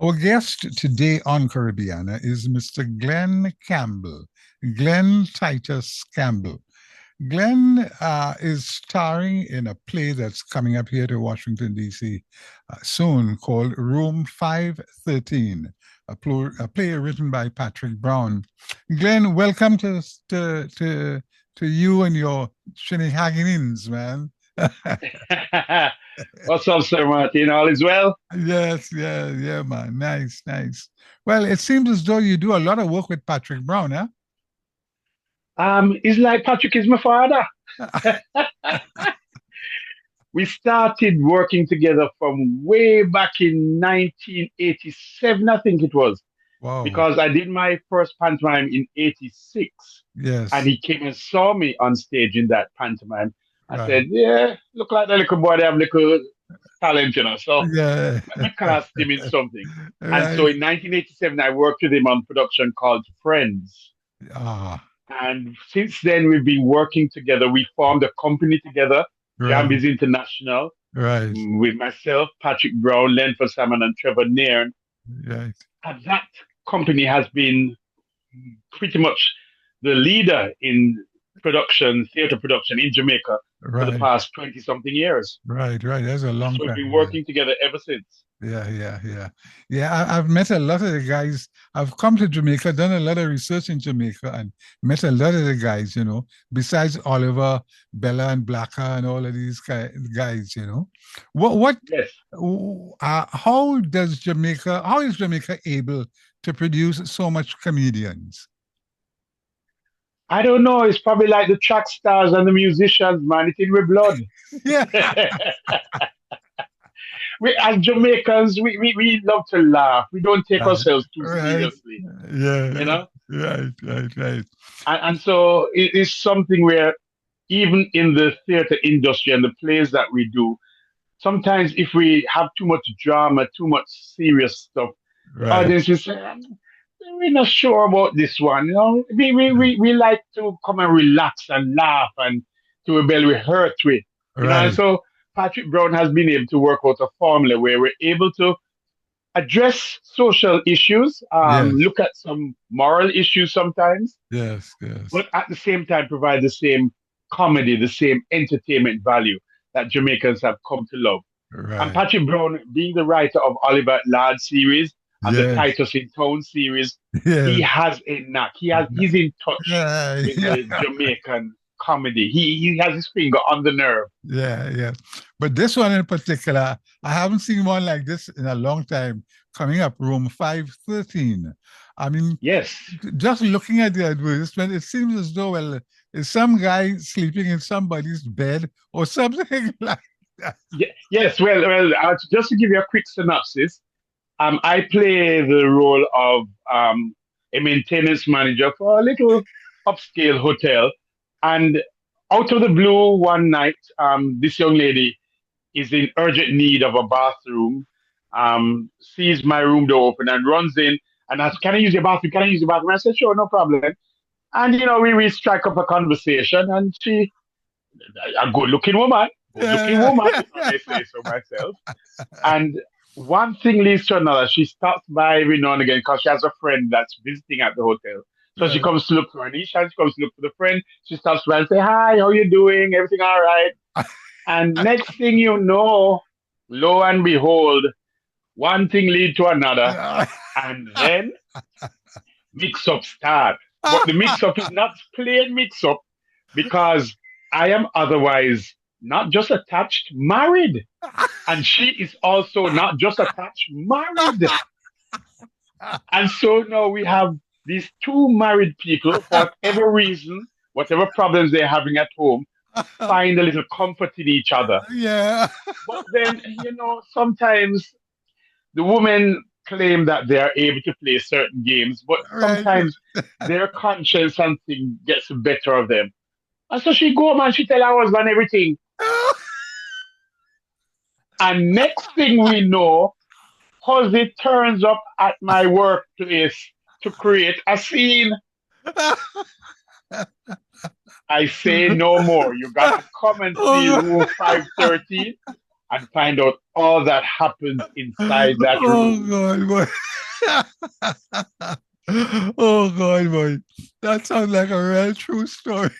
Our guest today on Caribbeana is Mr. Glen Campbell, Glen Titus Campbell. Glen is starring in a play that's coming up here to Washington, D.C. Soon called Room 513, a play written by Patrick Brown. Glen, welcome to you and your shenanigans, man. What's up, Sir Martin? All is well? Yes, yeah, yeah, man. Nice, nice. Well, it seems as though you do a lot of work with Patrick Brown, huh? It's like Patrick is my father. We started working together from way back in 1987, I think it was, Wow. because I did my first pantomime in 86, and Yes. he came and saw me on stage in that pantomime. I Right. said, "Yeah, look like the little boy, they have little talent, you know. So Yeah. let me cast him in something." And so Right. in 1987, I worked with him on production called Friends. Ah, And since then, we've been working together. We formed a company together, right. Jambies International, Right. with myself, Patrick Brown, Len Salmon, and Trevor Nairn. Right. And that company has been pretty much the leader in production, theater production in Jamaica for the Right. past 20 something years. Right. Right. That's a And long so we've time. been Yeah. working together ever since. Yeah, yeah, yeah. Yeah, I've met a lot of the guys. I've come to Jamaica, done a lot of research in Jamaica, and met a lot of the guys, besides Oliver, Bella, and Blacker, and all of these guys. What, Yes. how is Jamaica able to produce so much comedians? I don't know. It's probably like the track stars and the musicians, man. It's in with blood. Yeah, We as Jamaicans, we love to laugh. We don't take right, ourselves too right, seriously, you yeah, know? right, right, right. And so it is something where even in the theater industry and the plays that we do, sometimes if we have too much drama, too much serious stuff, the Right. audience is saying, we're not sure about this one. We like to come and relax and laugh and to rebel with hurt with, and Right. so Patrick Brown has been able to work out a formula where we're able to address social issues, Yes. look at some moral issues sometimes, Yes. Yes. but at the same time provide the same comedy, the same entertainment value that Jamaicans have come to love. And Right. Patrick Brown, being the writer of Oliver Lard series and the Yes. Titus in Town series, he Yes. has a knack. He's in touch with Yeah. the Jamaican comedy. He has his finger on the nerve. Yeah. Yeah. But this one in particular, I haven't seen one like this in a long time. Coming up, room 513. I mean, Yes. just looking at the advertisement, it seems as though, well, is some guy sleeping in somebody's bed or something like that. Yes. Well, just to give you a quick synopsis, I play the role of a maintenance manager for a little upscale hotel. And out of the blue, one night, this young lady is in urgent need of a bathroom, sees my room door open and runs in and asks, "Can I use your bathroom? Can I use your bathroom?" I said, "Sure, no problem." And, we strike up a conversation, and she, a good looking Yeah. woman, if I may say so myself. And one thing leads to another. She stops by every now and again because she has a friend that's visiting at the hotel. So she Yeah. comes to look for Anisha. She comes to look for the friend. She stops by and say, "Hi, how you doing? Everything all right?" And next thing you know, lo and behold, one thing lead to another, and then mix-up start. But the mix-up is not plain mix-up because I am otherwise not just attached, married. And she is also not just attached, married. And so now we have these two married people, for whatever reason, whatever problems they're having at home, find a little comfort in each other. Yeah. But then, sometimes the women claim that they are able to play certain games, but Right. sometimes their conscience and thing gets the better of them. And so she go man, she tell her husband everything. And next thing we know, Jose turns up at my workplace to create a scene. I say no more. You got to come and see Oh, room 513. and find out all that happens inside that Oh room. God, boy. Oh God, boy. That sounds like a real true story.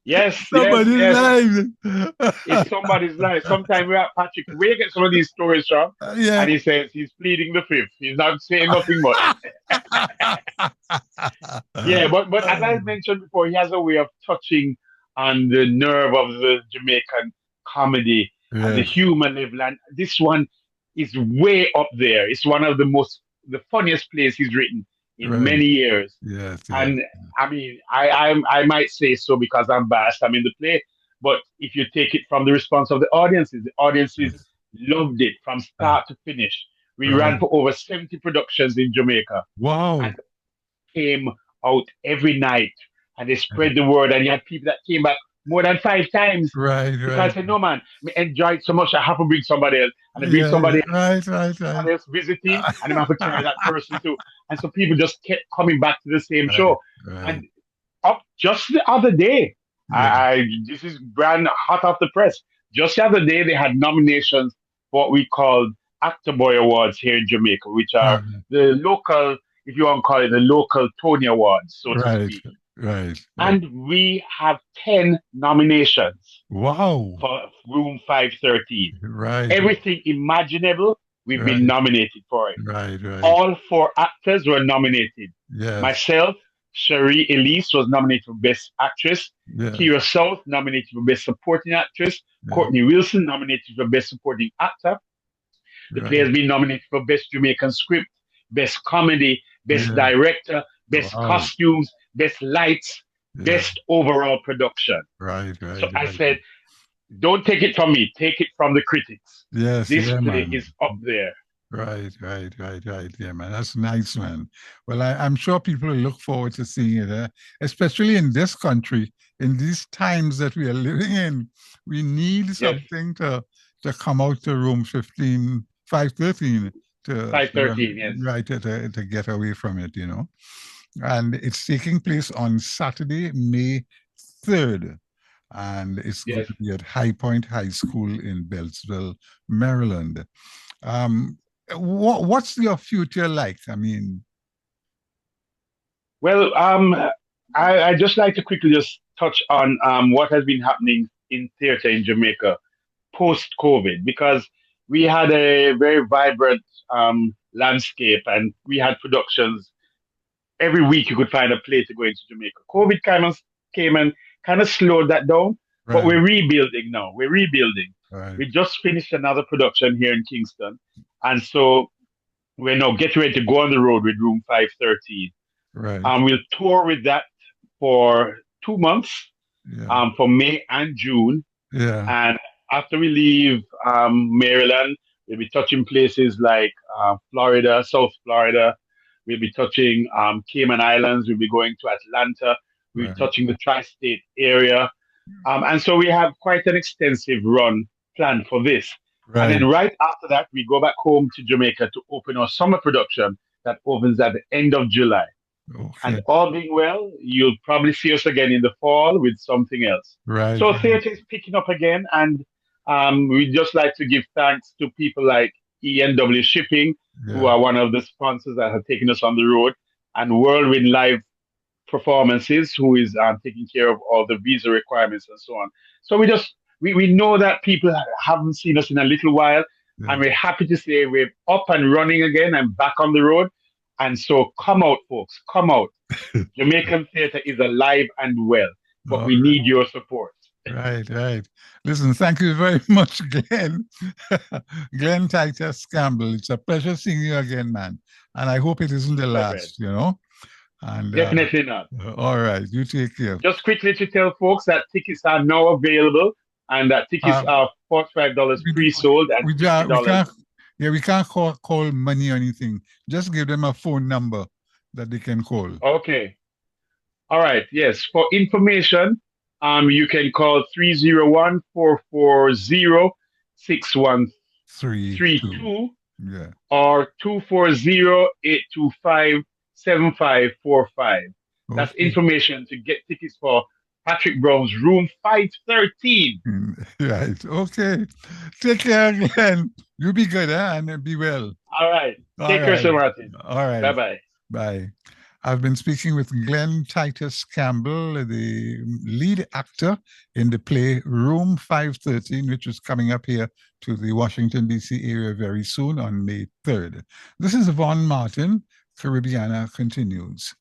Yes, yes, Somebody's yes. life. It's somebody's life. Sometimes we have Patrick, where you get some of these stories from? Yeah. And he says he's pleading the fifth. He's not saying nothing much. Yeah, but as I mentioned before, he has a way of touching on the nerve of the Jamaican comedy and the Yes, human level. And this one is way up there. It's one of the funniest plays he's written in right. many years. Yes, yes. And I mean, I might say so because I'm biased. I'm in the play, but if you take it from the response of the audiences Yes. loved it from Uh, start to finish. We ran right. for over 70 productions in Jamaica Wow. and came out every night, and they spread the word. And you had people that came back more than 5 times Right, because right. I said, no man, I enjoyed it so much I have to bring somebody else, and I bring Yeah, yeah. somebody Right, right, right. else visiting, and I'm have to try that person too. And so people just kept coming back to the same Right, show. right. And up just the other day, Yeah. this is brand hot off the press. Just the other day, they had nominations for what we called Actor Boy Awards here in Jamaica, which are Uh, the local, if you want to call it, the local Tony Awards, so to right, speak. right, right. And we have 10 nominations Wow. for Room 513. Right, Everything imaginable, we've been right, nominated for it. right, right. All four actors were nominated. Yes, Myself, Cherie Elise was nominated for Best Actress. yes, Kira South nominated for Best Supporting Actress. yes. Courtney Wilson nominated for Best Supporting Actor. The play Right. has been nominated for Best Jamaican Script, Best Comedy, Best Yeah. Director, Best Wow. Costumes, Best Lights, Yeah. Best Overall Production. Right, So right, I right. said, don't take it from me, take it from the critics. Yes, This yeah, play man. is up there. Right, right, right, right. Yeah, man. That's nice, man. Well, I'm sure people will look forward to seeing it, especially in this country, in these times that we are living in. We need Yes, something to come out to room 15, 513 to 513, yes. right to get away from it, you know. And it's taking place on Saturday, May 3rd. And it's going Yes. to be at High Point High School in Beltsville, Maryland. Um, what's your future like? I mean, Well, I just like to quickly just touch on what has been happening in theater in Jamaica post COVID, because we had a very vibrant landscape and we had productions every week. You could find a play to go into Jamaica. COVID kind of came and kind of slowed that down, but right, we're rebuilding now. We're rebuilding. right, We just finished another production here in Kingston, and so we're now getting ready to go on the road with Room 513. right. We'll tour with that for 2 months, Yeah, for May and June. yeah, And after we leave Maryland, we'll be touching places like Florida, South Florida. We'll be touching Cayman Islands. We'll be going to Atlanta. We'll be right, touching the tri state area. And so we have quite an extensive run planned for this. And right. then right after that, we go back home to Jamaica to open our summer production that opens at the end of July. And Okay, all being well, you'll probably see us again in the fall with something else. right, So right. theatre is picking up again, and we just like to give thanks to people like ENW Shipping, who Yeah, are one of the sponsors that have taken us on the road, and Whirlwind Live Performances, who is taking care of all the visa requirements and so on. So we know that people haven't seen us in a little while, and yeah. we're happy to say we're up and running again and back on the road. And so come out, folks, come out. Jamaican theatre is alive and well, but All we right, need your support. right, right. Listen, thank you very much, Glenn. Glenn Titus Campbell. It's a pleasure seeing you again, man. And I hope it isn't the My friend. last, you know. And Definitely not. all right, you take care. Just quickly to tell folks that tickets are now available and that tickets Uh, are $45 we, pre-sold and we $50. can't, yeah, we can't call money or anything. Just give them a phone number that they can call. Okay. All right. Yes. For information, you can call 3, 2. 301-440-6132 Yeah. or 240-825-7545. That's Okay. information to get tickets for Patrick Brown's Room 513. Right. Okay. Take care, Glenn. You be good, huh? And be well. All right. All Take care, right. Sir Martin. All Bye right. bye. Bye. I've been speaking with Glen Titus Campbell, the lead actor in the play Room 513, which is coming up here to the Washington, D.C. area very soon on May 3rd. This is Von Martin. Caribbeana continues.